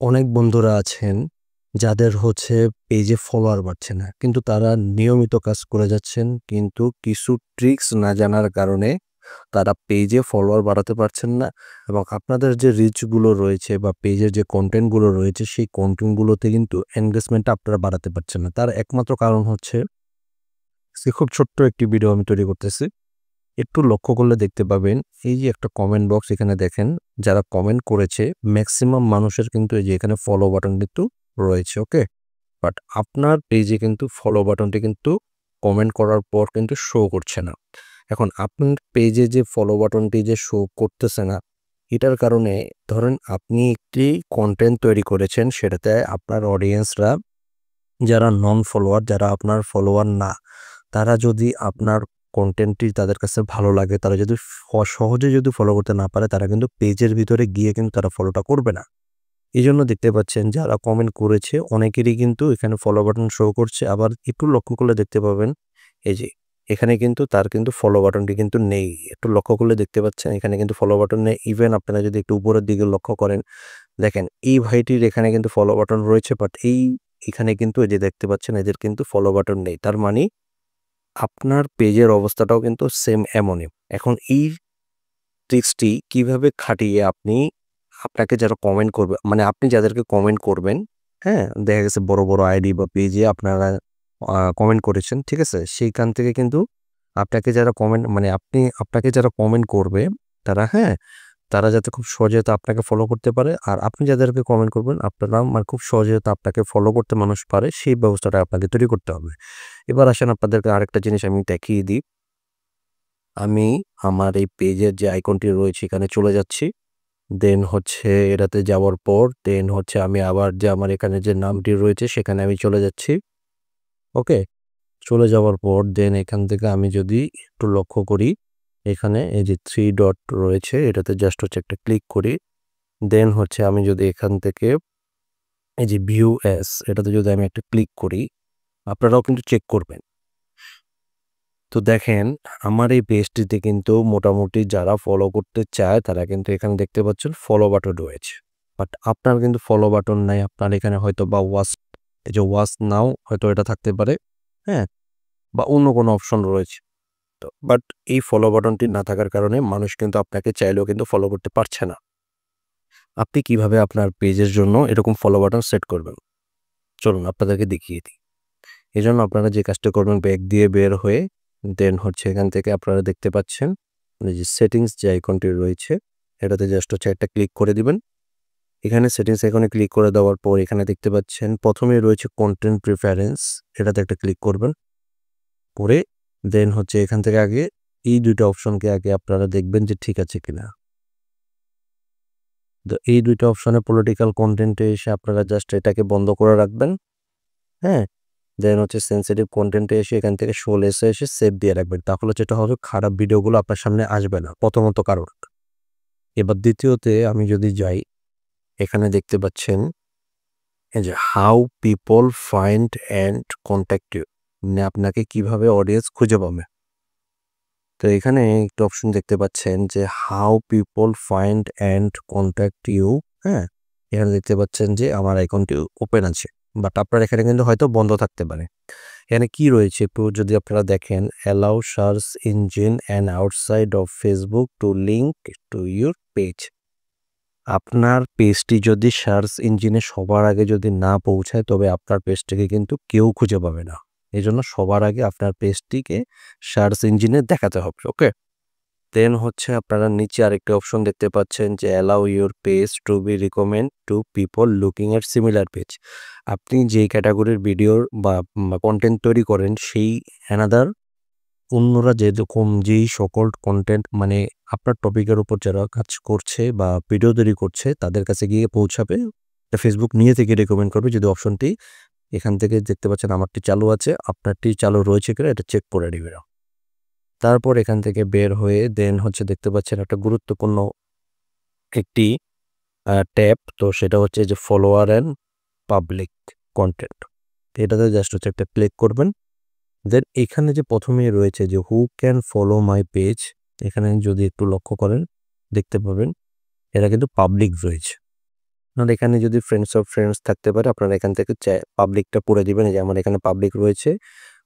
অনেক বন্ধুরা আছেন যাদের হচ্ছে পেজে ফলোয়ার বাড়ছে না। কিন্তু তারা নিয়মিত কাজ করে যাচ্ছেন। কিন্তু কিছু ট্রিক্স না জানার কারণে তারা পেজে ফলোয়ার বাড়াতে পারছেন না এবং আপনাদের যে রিচ গুলো রয়েছে বা পেজের যে কনটেন্ট গুলো রয়েছে সেই কনটেন্ট গুলোতে কিন্তু এনগেজমেন্টটা আপনারা বাড়াতে পারছেন না। তার একমাত্র কারণ হচ্ছে খুব ছোট্ট একটি ভিডিও আমি তৈরি করতেছি। একটু লক্ষ্য করলে দেখতে পাবেন এই যে একটা কমেন্ট বক্স এখানে দেখেন যারা কমেন্ট করেছে ম্যাক্সিমাম মানুষের কিন্তু এই যে এখানে ফলো বাটন কিন্তু রয়েছে। ওকে, বাট আপনার পেজে কিন্তু ফলো বাটনটি কিন্তু কমেন্ট করার পর কিন্তু শো করছে না। এখন আপনার পেজে যে ফলো বাটনটি যে শো করতেছে না, এটার কারণে ধরেন আপনি একটি কন্টেন্ট তৈরি করেছেন, সেটাতে আপনার অডিয়েন্সরা যারা নন ফলোয়ার, যারা আপনার ফলোয়ার না, তারা যদি আপনার কন্টেন্টটি তাদের কাছে ভালো লাগে, তারা যদি সহজে যদি ফলো করতে না পারে, তারা কিন্তু পেজের ভিতরে গিয়ে কিন্তু তারা ফলোটা করবে না। এজন্য দেখতে পাচ্ছেন যারা কমেন্ট করেছে অনেকেরই কিন্তু এখানে ফলো বাটন শো করছে। আবার একটু লক্ষ্য করলে দেখতে পাবেন এই যে এখানে কিন্তু তার কিন্তু ফলো বাটনটি কিন্তু নেই। একটু লক্ষ্য করলে দেখতে পাচ্ছেন এখানে কিন্তু ফলো বাটন নেই। ইভেন আপনারা যদি একটু উপরের দিকে লক্ষ্য করেন, দেখেন এই ভাইটির এখানে কিন্তু ফলো বাটন রয়েছে, বাট এখানে কিন্তু এই যে দেখতে পাচ্ছেন এদের কিন্তু ফলো বাটন নেই। তার মানে আপনার পেজের অবস্থাটাও কিন্তু সেম এমনই। এখন এই ট্রিক্সটি কিভাবে খাটিয়ে আপনাকে যারা কমেন্ট করবে, মানে আপনি যাদেরকে কমেন্ট করবেন, হ্যাঁ? দেখা গেছে বড়, বড় আইডি বা পেজে আপনারা কমেন্ট করেছেন, ঠিক আছে? সেইখান থেকে কিন্তু আপনাকে যারা কমেন্ট মানে আপনাকে যারা কমেন্ট করবে তারা, হ্যাঁ? তারা যাতে খুব সহজে যাতে আপনাকে ফলো করতে পারে, আর আপনি যাদেরকে কমেন্ট করবেন আপনারা মানে খুব সহজে যাতে আপনাকে ফলো করতে মানুষ পারে, সেই ব্যবস্থাটা আপনাকে তৈরি করতে হবে। এবার আসেন আপনাদেরকে আরেকটা জিনিস আমি দেখিয়ে দিই। আমি আমার এই পেজের যে আইকনটি রয়েছে এখানে চলে যাচ্ছি। দেন হচ্ছে এটাতে যাওয়ার পর দেন হচ্ছে আমি আবার যে আমার এখানে যে নামটি রয়েছে সেখানে আমি চলে যাচ্ছি। ওকে? চলে যাওয়ার পর দেন এখান থেকে আমি যদি একটু লক্ষ্য করি, এখানে এই যে 3 ডট রয়েছে এটাতে জাস্ট হচ্ছে একটা ক্লিক করি। দেন হচ্ছে আমি যদি এখান থেকে এই যে ভিউ অ্যাজ এটাতে যদি আমি একটা ক্লিক করি, আপনারাও কিন্তু চেক করবেন। তো দেখেন আমার এই পেজটিতে কিন্তু মোটামুটি যারা ফলো করতে চায় তারা কিন্তু এখানে দেখতে পাচ্ছেন ফলো বাটন রয়েছে। বাট আপনার কিন্তু ফলো বাটন নাই। আপনার এখানে হয়তো বা এই যে ওয়াচ নাও হয়তো এটা থাকতে পারে, হ্যাঁ? বা অন্য কোনো অপশন রয়েছে। তো বাট এই ফলো বাটনটি না থাকার কারণে মানুষ কিন্তু আপনাকে চাইলেও কিন্তু ফলো করতে পারছে না। আপনি কিভাবে আপনার পেজের জন্য এরকম ফলো বাটন সেট করবেন? চলুন আপনাদেরকে দেখিয়ে দিই। এজন্য আপনারা যে কাজটা করবেন ব্যাক দিয়ে বের হয়ে দেন হচ্ছে এখান থেকে আপনারা দেখতে পাচ্ছেন এই যে সেটিংস যে আইকনটি রয়েছে এটাতে জাস্ট হচ্ছে একটা ক্লিক করে দিবেন। এখানে সেটিংস আইকনে ক্লিক করে দেওয়ার পর এখানে দেখতে পাচ্ছেন প্রথমেই রয়েছে কন্টেন্ট প্রিফারেন্স, এটাতে একটা ক্লিক করবেন। করে দেন হচ্ছে এখান থেকে আগে এই ২ টা অপশনকে আগে আপনারা দেখবেন যে ঠিক আছে কিনা। তো এই ২ টা অপশনে পলিটিক্যাল কনটেন্টে এসে আপনারা জাস্ট এটাকে বন্ধ করে রাখবেন, হ্যাঁ? দেন হচ্ছে সেনসিটিভ কনটেন্টে এসে এখান থেকে শো লেসে এসে সেভ দিয়ে রাখবেন। তাহলে যেটা হবে খারাপ ভিডিওগুলো আপনার সামনে আসবে না। প্রথমত কারণ। এবার দ্বিতীয়তে আমি যদি যাই, এখানে দেখতে পাচ্ছেন এই যে how people find and contact you, মানে আপনাকে কিভাবে অডিয়েন্স খুঁজে পাবে। তো এখানে একটা অপশন দেখতে পাচ্ছেন যে how people find and contact you, হ্যাঁ? এখানে দেখতে পাচ্ছেন যে আমার আইকনটি ওপেন আছে। বাট আপনার এখানে কিন্তু হয়তো বন্ধ থাকতে পারে। এখানে কি রয়েছে একটু যদি আপনারা দেখেন, allow search engine and outside of Facebook two link to your page. আপনার পেজটি যদি সার্চ ইঞ্জিনে সবার আগে যদি না পৌঁছায় তবে আপনার পেজটিকে কিন্তু কেউ খুঁজে পাবে না। এজন্য সবার আগে আপনার পেজটিকে সার্চ ইঞ্জিনে দেখাতে হবে। ওকে? দেন হচ্ছে আপনারা নিচে আরেকটা অপশন দেখতে পাচ্ছেন যে allow your page to be recommend to people looking at similar page. আপনি যেই ক্যাটাগরির ভিডিওর বা কন্টেন্ট তৈরি করেন সেই অ্যানাদার অন্যরা যেই সকল কন্টেন্ট মানে আপনার টপিকের উপর যারা কাজ করছে বা ভিডিও তৈরি করছে তাদের কাছে গিয়ে পৌঁছাবে। এটা ফেসবুক নিজে থেকে রেকমেন্ড করবে যদি অপশনটি এখান থেকে দেখতে পাচ্ছেন আমারটি চালু আছে, আপনারটি চালু রয়েছে কিনা এটা চেক করে নিবে। তারপর এখান থেকে বের হয়ে দেন হচ্ছে দেখতে পাচ্ছেন একটা গুরুত্বপূর্ণ একটি ট্যাব, তো সেটা হচ্ছে যে ফলোয়ার অ্যান্ড পাবলিক কন্টেন্ট। এটাতে জাস্ট হচ্ছে একটা ক্লিক করবেন। দেন এখানে যে প্রথমেই রয়েছে যে who can follow my page, এখানে যদি একটু লক্ষ্য করেন দেখতে পাবেন এটা কিন্তু পাবলিক রয়েছে। আপনার এখানে যদি ফ্রেন্ডস অফ ফ্রেন্ডস থাকতে পারে আপনারা এখান থেকে পাবলিকটা করে দিবেন। এই যে আমার এখানে পাবলিক রয়েছে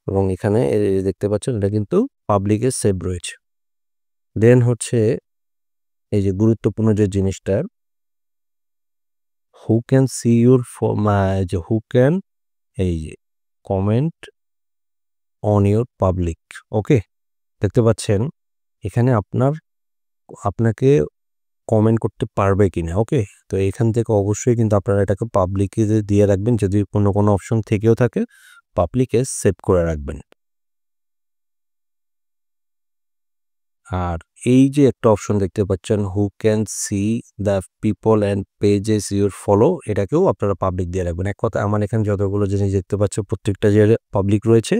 এবং এখানে এই যে দেখতে পাচ্ছেন এটা কিন্তু পাবলিকে সেভ রয়েছে। দেন হচ্ছে এই যে গুরুত্বপূর্ণ যে জিনিসটা হু ক্যান সি ইউর যে হু ক্যান এই যে কমেন্ট অন ইউর পাবলিক। ওকে, দেখতে পাচ্ছেন এখানে আপনাকে কমেন্ট করতে পারবে কিনা। ওকে, তো এখান থেকে অবশ্যই কিন্তু আপনারা এটাকে পাবলিকে দিয়ে রাখবেন। যদি কোনো অপশন থেকেও থাকে পাবলিকে সেভ করে রাখবেন। আর এই যে একটা অপশন দেখতে পাচ্ছেন who can see the people and pages your follow, এটাকেও আপনারা পাবলিক দিয়ে রাখবেন। এক কথা আমার এখানে যতগুলো জিনিস দেখতে পাচ্ছেন প্রত্যেকটা যে পাবলিক রয়েছে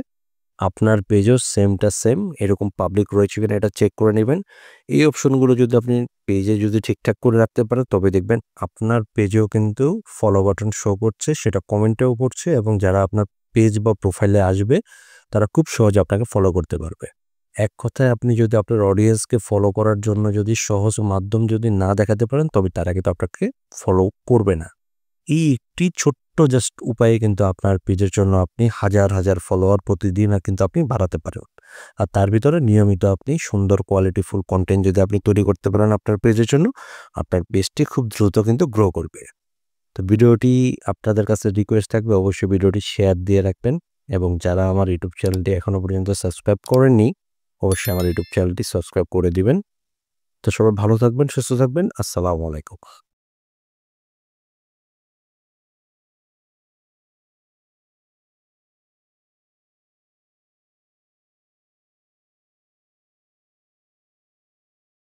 আপনার পেজও সেমটা সেম এরকম পাবলিক রয়েছে কিনা এটা চেক করে নেবেন। এই অপশনগুলো যদি আপনি পেজে যদি ঠিকঠাক করে রাখতে পারেন তবে দেখবেন আপনার পেজেও কিন্তু ফলো বাটন শো করছে, সেটা কমেন্টেও করছে এবং যারা আপনার পেজ বা প্রোফাইলে আসবে তারা খুব সহজে আপনাকে ফলো করতে পারবে। এক কথায় আপনি যদি আপনার অডিয়েন্সকে ফলো করার জন্য যদি সহজ মাধ্যম যদি না দেখাতে পারেন তবে তারা কিন্তু আপনাকে ফলো করবে না। এই একটি ছোট্ট জাস্ট উপায়ে কিন্তু আপনার পেজের জন্য আপনি হাজার ফলোয়ার প্রতিদিন কিন্তু আপনি বাড়াতে পারেন। আর তার ভিতরে নিয়মিত আপনি সুন্দর কোয়ালিটিফুল কন্টেন্ট যদি আপনি তৈরি করতে পারেন আপনার পেজের জন্য, আপনার পেজটি খুব দ্রুত কিন্তু গ্রো করবে। তো ভিডিওটি আপনাদের কাছে রিকোয়েস্ট থাকবে অবশ্যই ভিডিওটি শেয়ার দিয়ে রাখবেন এবং যারা আমার ইউটিউব চ্যানেলটি এখনো পর্যন্ত সাবস্ক্রাইব করেননি অবশ্যই আমার ইউটিউব চ্যানেলটি সাবস্ক্রাইব করে দিবেন। তো সবাই ভালো থাকবেন, সুস্থ থাকবেন। আসসালামু আলাইকুম।